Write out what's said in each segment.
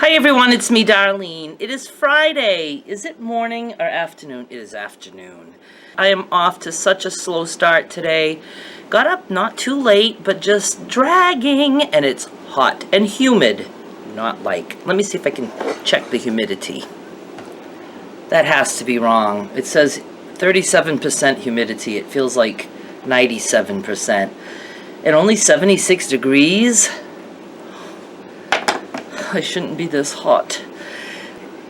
Hi everyone, it's me, Darlene. It is Friday. Is it morning or afternoon? It is afternoon. I am off to such a slow start today. Got up not too late, but just dragging, and it's hot and humid. Not like, let me see if I can check the humidity. That has to be wrong. It says 37% humidity. It feels like 97%. And only 76 degrees. I shouldn't be this hot.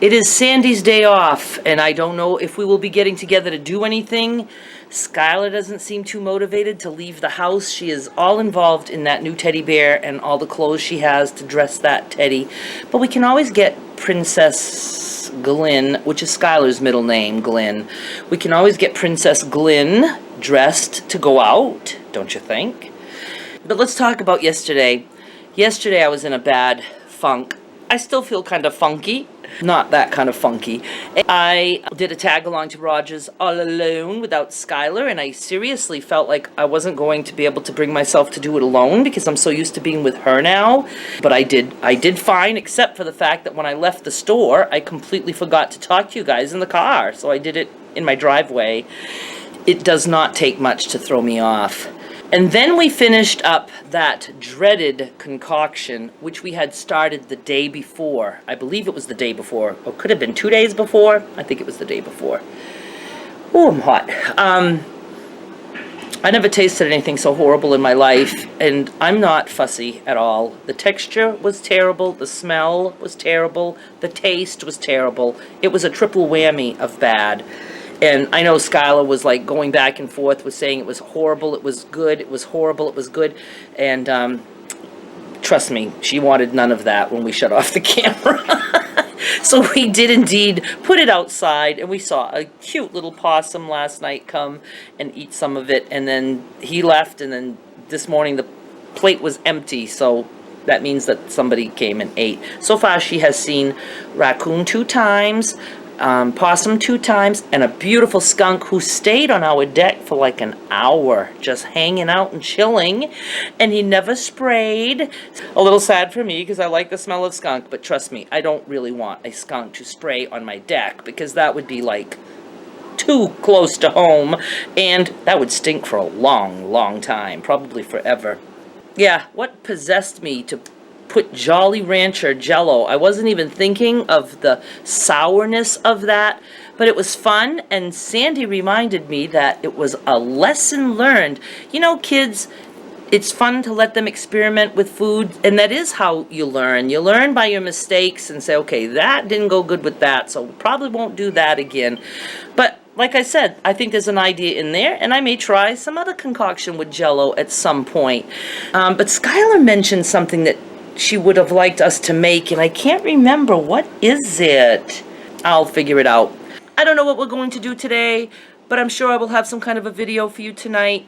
It is Sandy's day off, and I don't know if we will be getting together to do anything. Skylar doesn't seem too motivated to leave the house. She is all involved in that new teddy bear and all the clothes she has to dress that teddy. But we can always get Princess Glynn, which is Skylar's middle name, Glynn. We can always get Princess Glynn dressed to go out, don't you think? But let's talk about yesterday. Yesterday I was in a bad funk. I still feel kind of funky. Not that kind of funky. I did a tag along to Rogers all alone without Skylar, and I seriously felt like I wasn't going to be able to bring myself to do it alone because I'm so used to being with her now. But I did fine, except for the fact that when I left the store, I completely forgot to talk to you guys in the car. So I did it in my driveway. It does not take much to throw me off. And then we finished up that dreaded concoction, which we had started the day before. I believe it was the day before. Or could have been 2 days before. I think it was the day before. Oh, I'm hot. I never tasted anything so horrible in my life, and I'm not fussy at all. The texture was terrible. The smell was terrible. The taste was terrible. It was a triple whammy of bad. And I know Skylar was like going back and forth with saying it was horrible, it was good, it was horrible, it was good. And trust me, she wanted none of that when we shut off the camera. So we did indeed put it outside, and we saw a cute little possum last night come and eat some of it. And then he left, and then this morning the plate was empty. So that means that somebody came and ate. So far she has seen raccoon 2 times, possum 2 times, and a beautiful skunk who stayed on our deck for like an hour, just hanging out and chilling, and he never sprayed. A little sad for me because I like the smell of skunk, but trust me, I don't really want a skunk to spray on my deck because that would be like too close to home, and that would stink for a long, long time, probably forever. Yeah, what possessed me to put Jolly Rancher Jello? I wasn't even thinking of the sourness of that, but it was fun, and Sandy reminded me that it was a lesson learned. You know, kids, it's fun to let them experiment with food, and that is how you learn. You learn by your mistakes and say, okay, that didn't go good with that, so probably won't do that again. But like I said, I think there's an idea in there, and I may try some other concoction with Jello at some point. But Skylar mentioned something that she would have liked us to make, and I can't remember. What is it? I'll figure it out. I don't know what we're going to do today, but I'm sure I will have some kind of a video for you tonight.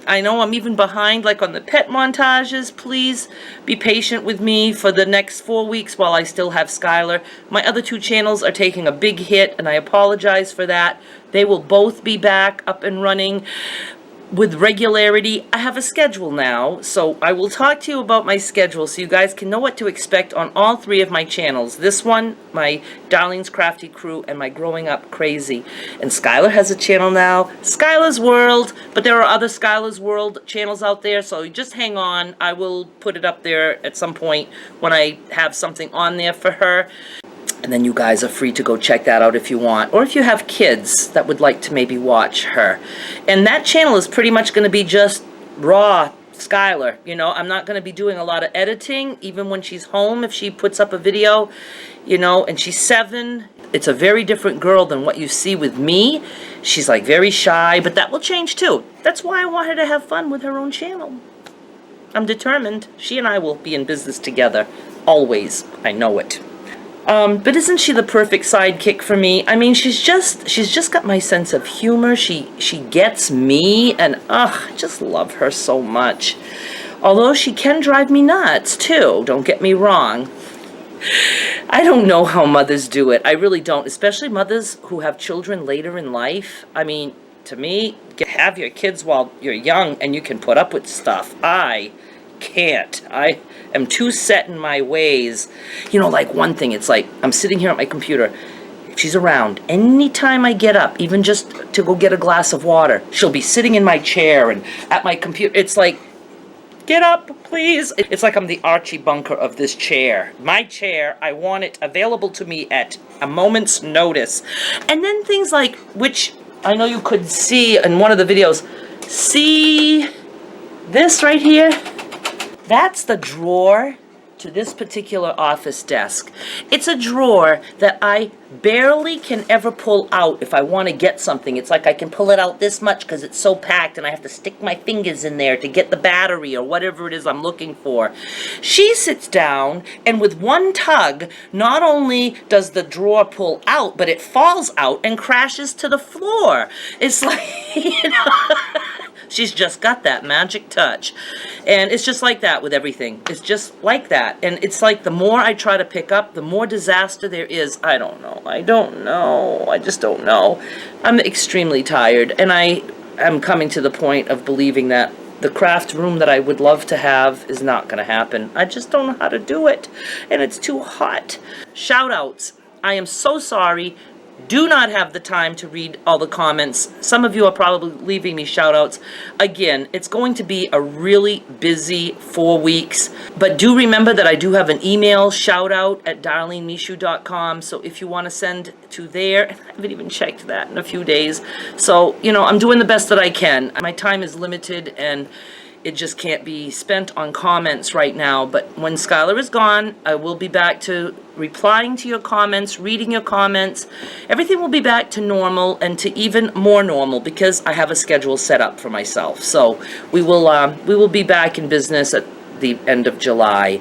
I know I'm even behind, like on the pet montages. Please be patient with me for the next 4 weeks while I still have Skylar. My other 2 channels are taking a big hit, and I apologize for that. They will both be back up and running with regularity. I have a schedule now, so I will talk to you about my schedule so you guys can know what to expect on all 3 of my channels. This one, my Darlene's Crafty Crew, and my Growing Up Crazy. And Skylar has a channel now, Skylar's World, but there are other Skylar's World channels out there, so just hang on. I will put it up there at some point when I have something on there for her. And then you guys are free to go check that out if you want. Or if you have kids that would like to maybe watch her. And that channel is pretty much going to be just raw Skylar. You know, I'm not going to be doing a lot of editing, even when she's home, if she puts up a video, you know, and she's 7. It's a very different girl than what you see with me. She's like very shy, but that will change too. That's why I want her to have fun with her own channel. I'm determined. She and I will be in business together. Always. I know it. But isn't she the perfect sidekick for me? I mean, she's just got my sense of humor. She gets me, and I just love her so much. Although she can drive me nuts too, don't get me wrong. I don't know how mothers do it. I really don't, especially mothers who have children later in life. I mean, to me, have your kids while you're young and you can put up with stuff. I can't. I am too set in my ways. You know, like one thing, it's like I'm sitting here at my computer. If she's around, anytime I get up, even just to go get a glass of water, she'll be sitting in my chair and at my computer. It's like, get up, please. It's like I'm the Archie Bunker of this chair. My chair, I want it available to me at a moment's notice. And then things like, which I know you could see in one of the videos, see this right here? That's the drawer to this particular office desk. It's a drawer that I barely can ever pull out if I want to get something. It's like I can pull it out this much because it's so packed and I have to stick my fingers in there to get the battery or whatever it is I'm looking for. She sits down and with one tug, not only does the drawer pull out, but it falls out and crashes to the floor. It's like, you know, she's just got that magic touch. And it's just like that with everything. It's just like that. And it's like the more I try to pick up, the more disaster there is. I don't know. I don't know. I just don't know. I'm extremely tired. And I am coming to the point of believing that the craft room that I would love to have is not going to happen. I just don't know how to do it. And it's too hot. Shoutouts. I am so sorry. Do not have the time to read all the comments. Some of you are probably leaving me shout-outs. Again, it's going to be a really busy 4 weeks. But do remember that I do have an email, shoutout@darlenemichaud.com. So if you want to send to there, and I haven't even checked that in a few days. So, you know, I'm doing the best that I can. My time is limited and it just can't be spent on comments right now. But when Skylar is gone, I will be back to replying to your comments, reading your comments. Everything will be back to normal and to even more normal because I have a schedule set up for myself. So we will be back in business at the end of July.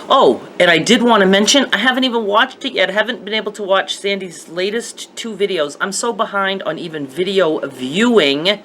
Oh, and I did want to mention, I haven't even watched it yet. I haven't been able to watch Sandy's latest 2 videos. I'm so behind on even video viewing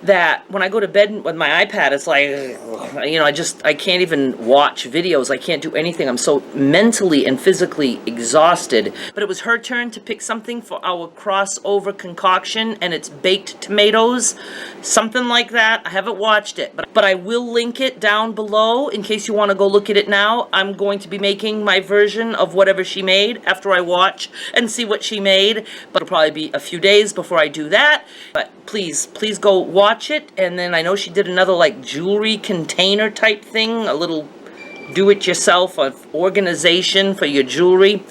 that when I go to bed with my iPad, it's like, you know, I can't even watch videos. I can't do anything. I'm so mentally and physically exhausted. But it was her turn to pick something for our crossover concoction, and it's baked tomatoes, something like that. I haven't watched it, but I will link it down below in case you want to go look at it now. I'm going to be making my version of whatever she made after I watch and see what she made, but it'll probably be a few days before I do that. But please go watch it. And then I know she did another like jewelry container type thing, a little do-it-yourself organization for your jewelry.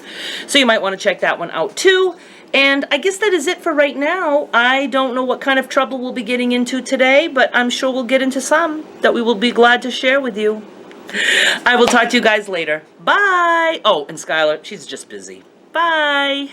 So you might want to check that one out too. And I guess that is it for right now. I don't know what kind of trouble we'll be getting into today, but I'm sure we'll get into some that we will be glad to share with you. I will talk to you guys later. Bye. Oh, and Skylar, she's just busy. Bye.